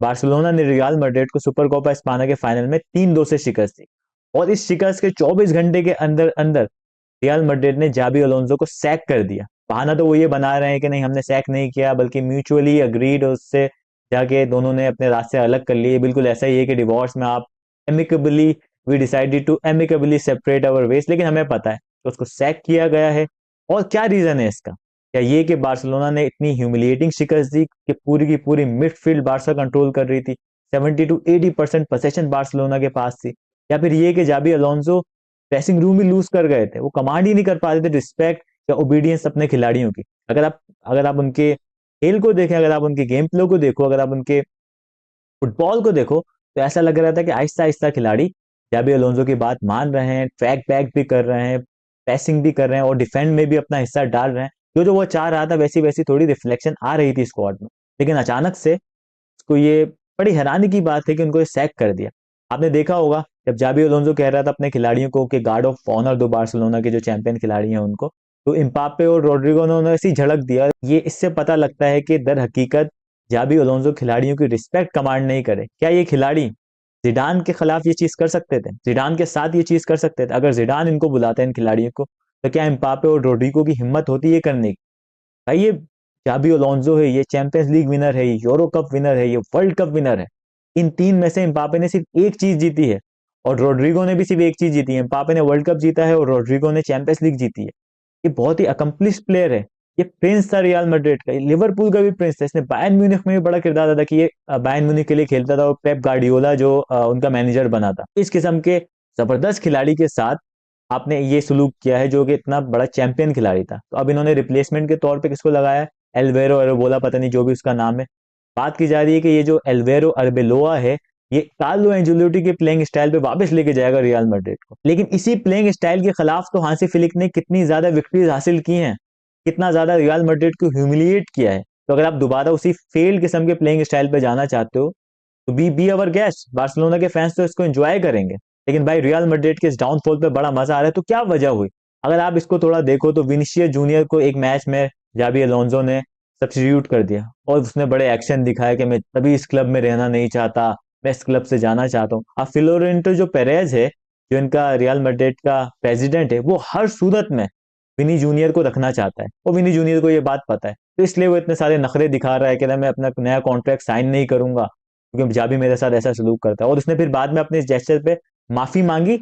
Barcelona ने real Madrid को super Copa स्पाना के फाइनल में 3-2 से शिकस्त दी। और इस शिकस्त के 24 घंटे के अंदर अंदर रियल मैड्रिड ने जाबी अलोंसो को सैक कर दिया। बहाना तो वो ये बना रहे हैं कि नहीं हमने सैक नहीं किया, बल्कि म्यूचुअली अग्रीड, उससे जाके दोनों ने अपने रास्ते अलग कर लिए। बिल्कुल ऐसा ही है कि डिवोर्स में आप amicably, we decided to amicably separate our ways, लेकिन हमें पता है कि उसको सैक किया गया है। और क्या रीजन है इसका? क्या ये कि बार्सिलोना ने इतनी ह्यूमिलिएटिंग शिकस्त दी कि पूरी की पूरी मिडफील्ड बार्सा कंट्रोल कर रही थी, 70 to 80% पोसेशन बार्सिलोना के पास थी? या फिर ये कि जाबी अलोंसो ड्रेसिंग रूम ही लूज कर गए थे, वो कमांड ही नहीं कर पा रहे थे रिस्पेक्ट या ओबीडियंस अपने खिलाड़ियों की? अगर आप उनके खेल को देखें, अगर आप उनके गेम प्ले को देखो, अगर आप उनके फुटबॉल को देखो, तो ऐसा लग रहा था कि आहिस्ता आहिस्ता खिलाड़ी जाबी अलोंसो की बात मान रहे हैं, ट्रैक बैक भी कर रहे हैं, पैसिंग भी कर रहे हैं और डिफेंड में भी अपना हिस्सा डाल रहे हैं। जो जो वो चाह रहा था वैसी वैसी थोड़ी रिफ्लेक्शन आ रही थी स्क्वाड में। लेकिन अचानक से उसको ये बड़ी हैरानी की बात है कि उनको ये सैक कर दिया। आपने देखा होगा जब जाबी अलोंसो कह रहा था अपने खिलाड़ियों को कि गार्ड ऑफ ऑनर दो बार्सिलोना के जो चैंपियन खिलाड़ी हैं उनको, तो इम्बाप्पे और रोड्रिगो ने उन्हें ऐसी झड़क दिया। ये इससे पता लगता है कि दर हकीकत जाबी अलोंसो खिलाड़ियों की रिस्पेक्ट कमांड नहीं करे। क्या ये खिलाड़ी जिडान के खिलाफ ये चीज कर सकते थे? जिडान के साथ ये चीज कर सकते थे? अगर जिडान इनको बुलाते हैं इन खिलाड़ियों को, तो क्या इम्बाप्पे और रोड्रिगो की हिम्मत होती है करने की? भाई ये जाबी अलोंसो है, ये चैंपियंस लीग विनर है, ये यूरो कप विनर है, ये वर्ल्ड कप विनर है। इन तीन में से एम्बाप्पे ने सिर्फ एक चीज जीती है और रोड्रिगो ने भी सिर्फ एक चीज जीती है। एम्बाप्पे ने वर्ल्ड कप जीता है और रोड्रिगो ने चैंपियंस लीग जीती है। ये बहुत ही अकम्प्लिश प्लेयर है। ये प्रिंस था रियल मैड्रिड का, लिवरपूल का भी प्रिंस था। इसने बायर्न म्यूनिख में भी बड़ा किरदार अदा किया। ये बायर्न म्यूनिख के लिए खेलता था और पेप गार्डियोला जो उनका मैनेजर बना था। इस किस्म के जबरदस्त खिलाड़ी के साथ आपने ये सलूक किया है जो कि इतना बड़ा चैंपियन खिलाड़ी था। तो अब इन्होंने रिप्लेसमेंट के तौर पे किसको लगाया? एल्वेरो अरेबोला, पता नहीं जो भी उसका नाम है। बात की जा रही है कि ये जो एल्वेरो अरेबेलोआ है, ये कार्लो एंजेलोटी के प्लेइंग स्टाइल पे वापस लेके जाएगा रियल मैड्रिड को। लेकिन इसी प्लेइंग स्टाइल के खिलाफ तो हांसी फ्लिक ने कितनी ज्यादा विक्ट्रीज हासिल की हैं, कितना ज्यादा रियल मैड्रिड को ह्यूमिलिएट किया है। तो अगर आप दोबारा उसी फेल्ड किस्म के प्लेइंग स्टाइल पे जाना चाहते हो, तो बी अवर गेस्ट, बार्सिलोना के फैंस तो इसको एंजॉय करेंगे। लेकिन भाई रियल मैड्रिड के इस डाउनफॉल पे बड़ा मजा आ रहा है, तो क्या वजह हुई? अगर आप इसको थोड़ा देखो तो विनीसियस जूनियर को एक मैच में जाबी अलोंसो ने सब्स्टिट्यूट कर दिया और उसने बड़े एक्शन दिखाया कि मैं तभी इस क्लब में रहना नहीं चाहता, मैं इस क्लब से जाना चाहता हूँ। अब फ्लोरेंटो जो पेरेज है, जो इनका रियल मैड्रिड का प्रेसिडेंट है, वो हर सूरत में विनी जूनियर को रखना चाहता है और विनी जूनियर को ये बात पता है। तो इसलिए वो इतने सारे नखरे दिखा रहा है कि ना मैं अपना नया कॉन्ट्रैक्ट साइन नहीं करूंगा क्योंकि जाबी मेरे साथ ऐसा सलूक करता है। और उसने फिर बाद में अपने इस जेस्चर पे माफी मांगी,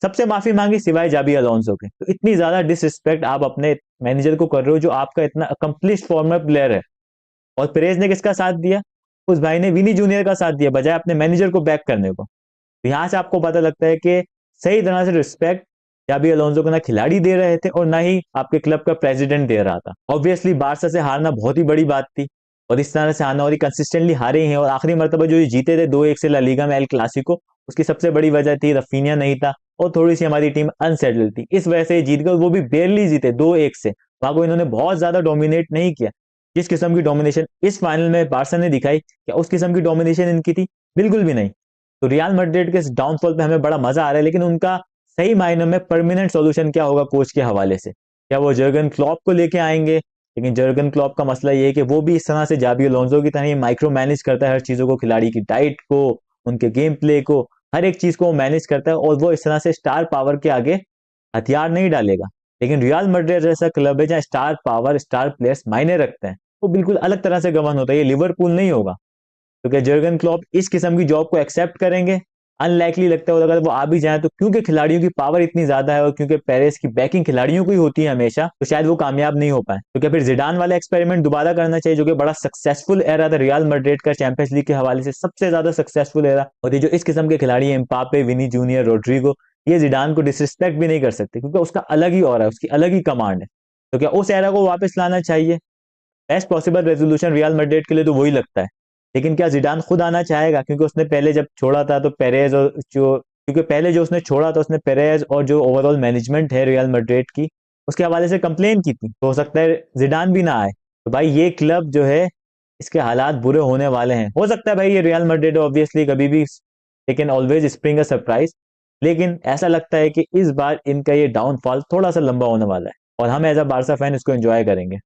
सबसे माफी मांगी सिवाय जाबी अलोंसो के। तो इतनी ज्यादा डिसरिस्पेक्ट आप अपने मैनेजर को कर रहे हो जो आपका इतना अकम्प्लिश फॉर्मर प्लेयर है। और पेरेज ने किसका साथ दिया? उस भाई ने विनी जूनियर का साथ दिया बजाय अपने मैनेजर को बैक करने को। तो यहाँ से आपको पता लगता है कि सही तरह से रिस्पेक्ट जाबी अलोंसो को ना खिलाड़ी दे रहे थे और ना ही आपके क्लब का प्रेसिडेंट दे रहा था। ऑब्वियसली बारसा से हारना बहुत ही बड़ी बात थी और इस तरह से हारना, और कंसिस्टेंटली हारे हैं। और आखिरी मरतबा जो ये जीते थे 2-1 से ला लीगा में एल क्लासिको, उसकी सबसे बड़ी वजह थी रफीनिया नहीं था और थोड़ी सी हमारी टीम अनसेटल्ड थी, इस वजह से जीत गए। वो भी बेरली जीते 2-1 से, वहां को इन्होंने बहुत ज्यादा डोमिनेट नहीं किया। जिस किस्म की डोमिनेशन इस फाइनल में बारसा ने दिखाई, क्या उस किस्म की डोमिनेशन इनकी थी? बिल्कुल भी नहीं। तो रियल मैड्रिड के इस डाउनफॉल पे हमें बड़ा मजा आ रहा है, लेकिन उनका सही मायनों में परमानेंट सॉल्यूशन क्या होगा कोच के हवाले से? क्या वो जर्गन क्लॉप को लेके आएंगे? लेकिन जर्गन क्लॉप का मसला ये है कि वो भी इस तरह से जाबी अलोंसो की तरह ही माइक्रो मैनेज करता है हर चीजों को, खिलाड़ी की डाइट को, उनके गेम प्ले को, हर एक चीज को वो मैनेज करता है। और वो इस तरह से स्टार पावर के आगे हथियार नहीं डालेगा। लेकिन रियल मैड्रिड जैसा क्लब है जहाँ स्टार पावर, स्टार प्लेयर्स मायने रखते हैं, वो बिल्कुल अलग तरह से गवर्न होता है। ये लिवरपूल नहीं होगा। तो क्या जर्गन क्लॉप इस किस्म की जॉब को एक्सेप्ट करेंगे? अनलाइकली लगता है। और अगर वो आ भी जाए तो क्योंकि खिलाड़ियों की पावर इतनी ज्यादा है और क्योंकि पेरेस की बैकिंग खिलाड़ियों की होती है हमेशा, तो शायद वो कामयाब नहीं हो पाए। तो क्या फिर जिडान वाला एक्सपेरिमेंट दोबारा करना चाहिए जो कि बड़ा सक्सेसफुल एरा था रियल मैड्रिड का, चैंपियंस लीग के हवाले से सबसे ज्यादा सक्सेसफुल एरा। और ये जो इस किस्म के खिलाड़ी हैं, एम्बाप्पे, विनी जूनियर, रोड्रिगो, ये जिडान को डिसरिस्पेक्ट भी नहीं कर सकते क्योंकि उसका अलग ही और है, उसकी अलग ही कमांड है। तो क्या उस एरा को वापस लाना चाहिए? Best possible resolution real Madrid के लिए तो वही लगता है। लेकिन क्या जिडान खुद आना चाहेगा? क्योंकि उसने पहले जब छोड़ा था तो पेरेज और जो, क्योंकि पहले जो उसने छोड़ा था उसने पेरेज और जो ओवरऑल मैनेजमेंट है रियल मैड्रिड की, उसके हवाले से कंप्लेन की थी। तो हो सकता है जिडान भी ना आए। तो भाई ये क्लब जो है, इसके हालात बुरे होने वाले हैं। हो सकता है भाई ये रियल मैड्रिड ऑब्वियसली कभी भी, लेकिन ऑलवेज स्प्रिंग अ सरप्राइज। लेकिन ऐसा लगता है कि इस बार इनका ये डाउनफॉल थोड़ा सा लंबा होने वाला है और हम एज अ बारसा फैन इसको एंजॉय करेंगे।